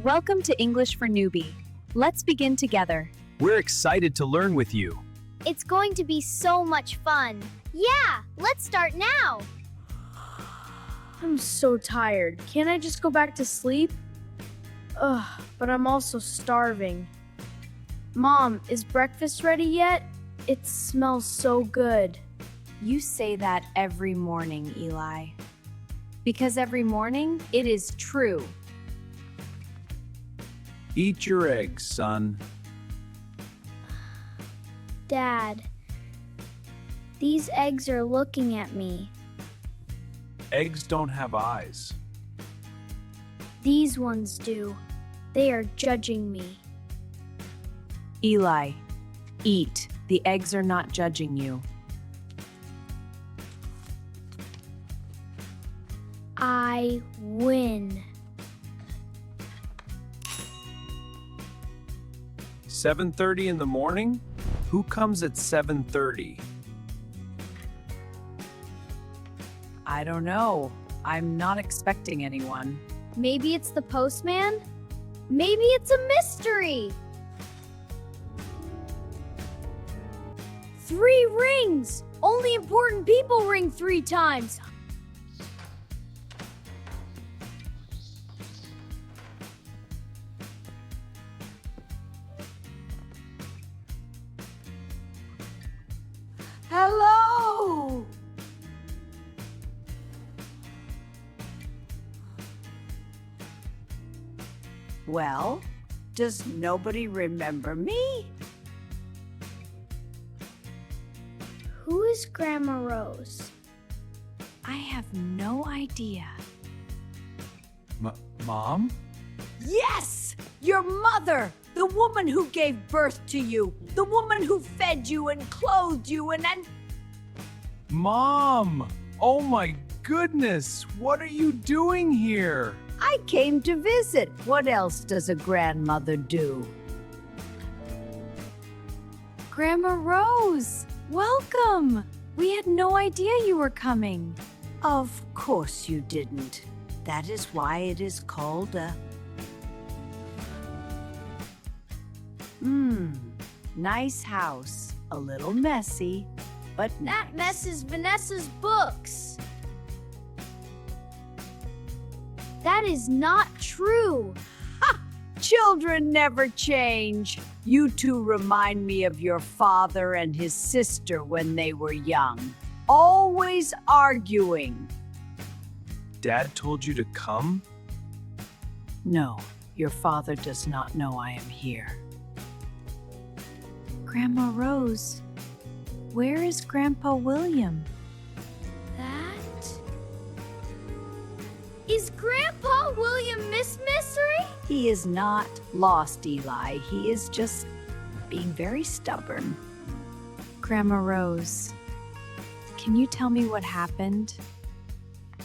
Welcome to English for Newbie. Let's begin together. We're excited to learn with you. It's going to be so much fun. Yeah, let's start now. I'm so tired. Can't I just go back to sleep? Ugh, but I'm also starving. Mom, is breakfast ready yet? It smells so good. You say that every morning, Eli. Because every morning, it is true. Eat your eggs, son. Dad, these eggs are looking at me. Eggs don't have eyes. These ones do. They are judging me. Eli, eat. The eggs are not judging you. I win. 7:30 in the morning? Who comes at 7:30? I don't know. I'm not expecting anyone. Maybe it's the postman? Maybe it's a mystery. 3 rings! Only important people ring 3 times. Hello! Well, does nobody remember me? Who is Grandma Rose? I have no idea. Mom? Yes! Your mother! The woman who gave birth to you! The woman who fed you and clothed you and Mom! Oh my goodness! What are you doing here? I came to visit. What else does a grandmother do? Grandma Rose, welcome! We had no idea you were coming. Of course you didn't. That is why it is called a... Nice house. A little messy, but That mess is Vanessa's books. That is not true. Children never change. You two remind me of your father and his sister when they were young. Always arguing. Dad told you to come? No, your father does not know I am here. Grandma Rose, where is Grandpa William? That is Grandpa William Miss Mystery? He is not lost, Eli. He is just being very stubborn. Grandma Rose, can you tell me what happened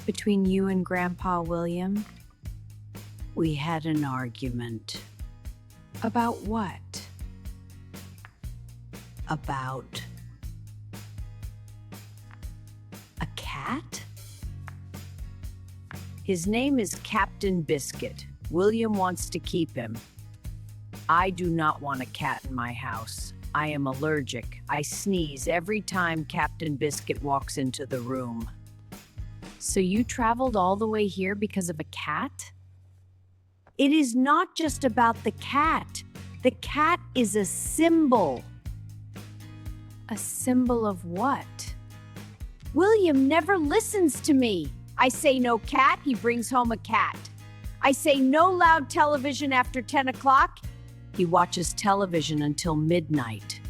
between you and Grandpa William? We had an argument About what? about a cat. His name is Captain Biscuit. William wants to keep him. I do not want a cat in my house. I am allergic. I sneeze every time Captain Biscuit walks into the room. So you traveled all the way here because of a cat? It is not just about the cat. The cat is a symbol. A symbol of what? William never listens to me. I say no cat, he brings home a cat. I say no loud television after 10 o'clock, he watches television until midnight.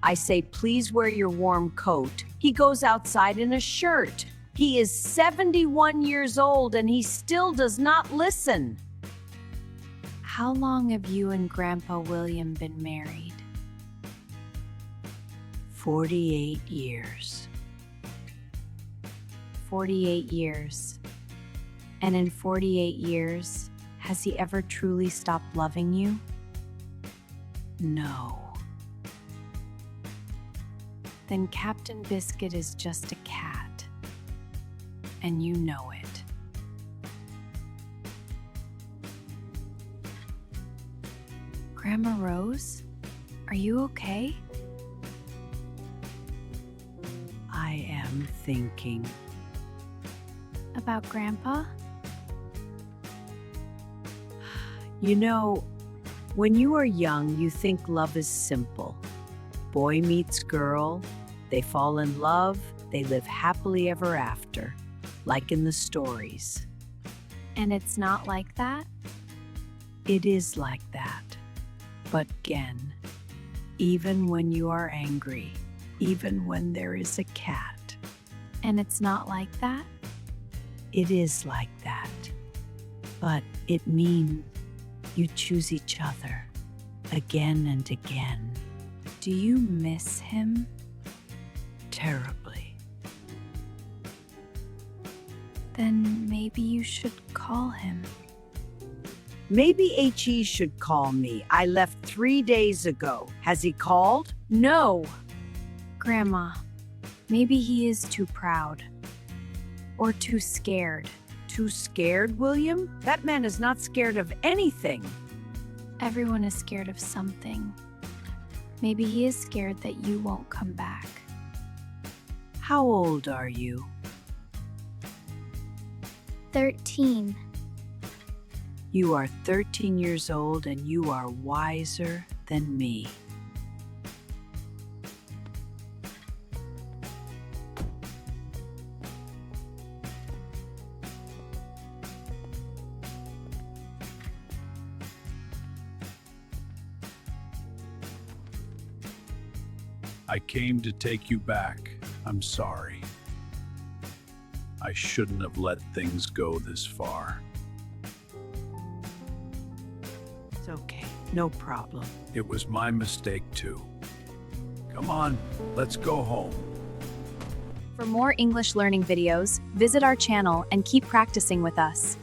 I say please wear your warm coat, he goes outside in a shirt. He is 71 years old and he still does not listen. How long have you and Grandpa William been married? 48 years. 48 years. And in 48 years, has he ever truly stopped loving you? No. Then Captain Biscuit is just a cat. And you know it. Grandma Rose? Are you okay? I am thinking. About Grandpa? You know, when you are young, you think love is simple. Boy meets girl, they fall in love, they live happily ever after, like in the stories. And it's not like that? It is like that. But again, even when you are angry, even when there is a cat, And it's not like that? it is like that. But it means you choose each other again and again, Do you miss him? terribly. Then maybe you should call him. Maybe HE should call me. I left 3 days ago. Has he called? No! Grandma, maybe he is too proud. Or too scared. Too scared, William? That man is not scared of anything. Everyone is scared of something. Maybe he is scared that you won't come back. How old are you? 13. You are 13 years old and you are wiser than me. I came to take you back. I'm sorry. I shouldn't have let things go this far. It's okay. No problem. It was my mistake too. Come on, let's go home. For more English learning videos, visit our channel and keep practicing with us.